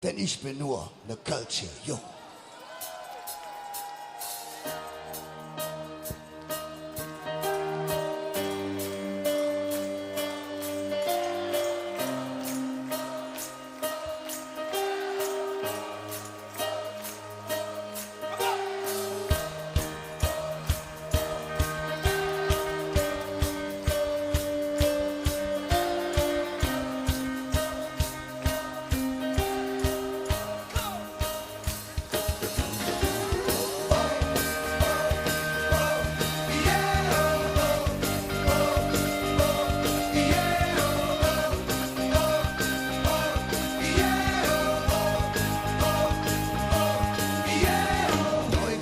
Denn ich bin nur ne Culture, Jung.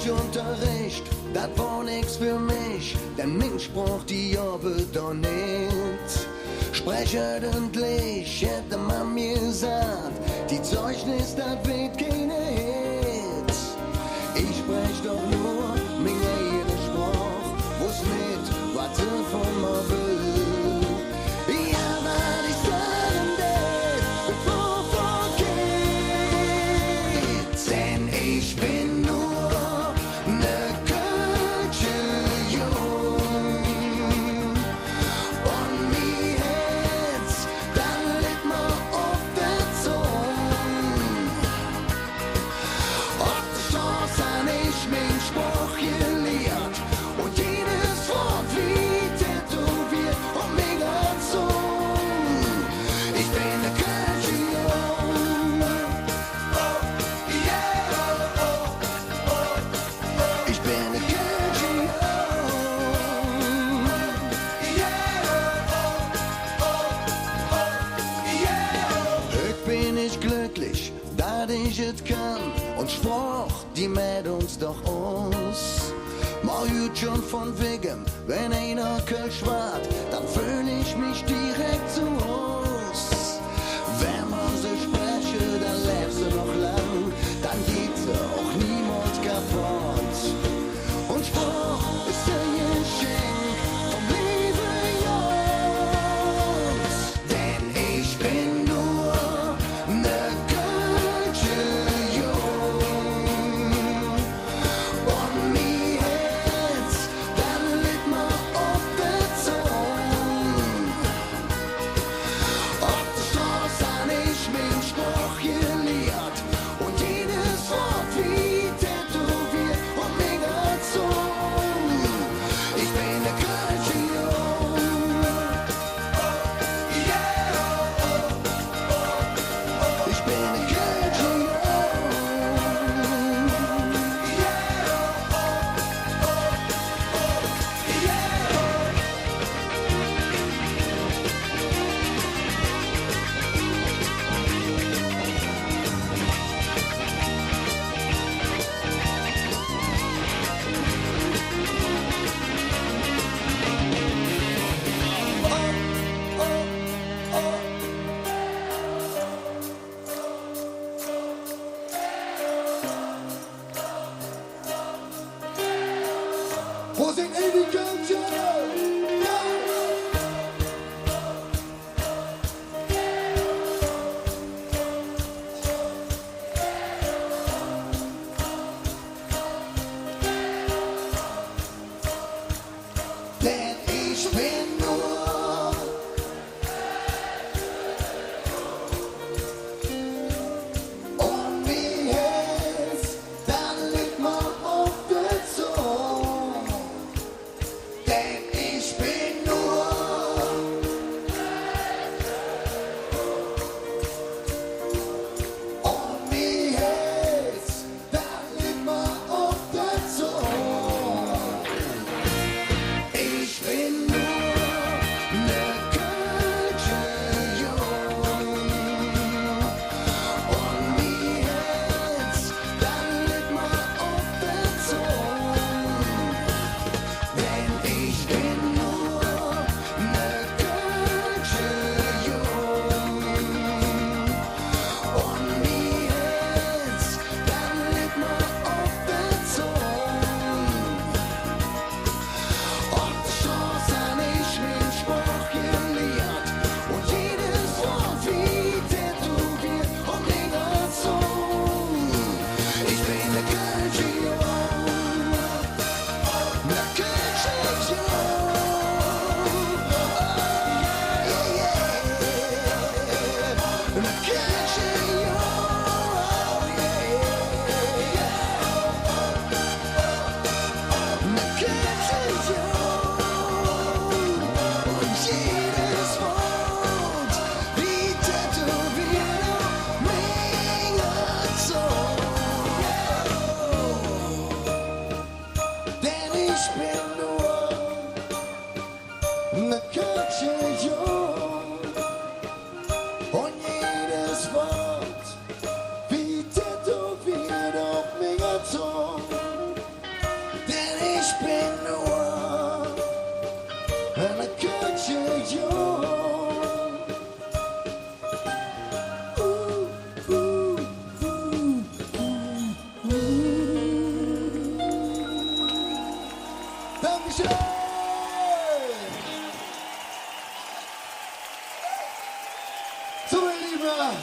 Unterricht, das war nix für mich, denn Mensch braucht die Jobbe doch nicht. Sprechend hätte man mir gesagt, die Zeugnis, das weht keine Hit. Ich sprech doch nur mit jeder Spruch, wo's mit, was sie von mir will. Ja, was ich sagen will, bevor vergeht, denn ich bin glücklich, dass ich es kann und sprach, die mäht uns doch aus. Mal gut schon von wegen, wenn einer Kölsch wart, dann fühl ich mich direkt zu Haus. Wenn man so spreche, dann lebt sie noch lang, dann geht sie auch niemals kaputt. Und Spruch ist ein Geschenk vom lieben Jungs, denn ich bin Dankeschön! So, ihr Lieben,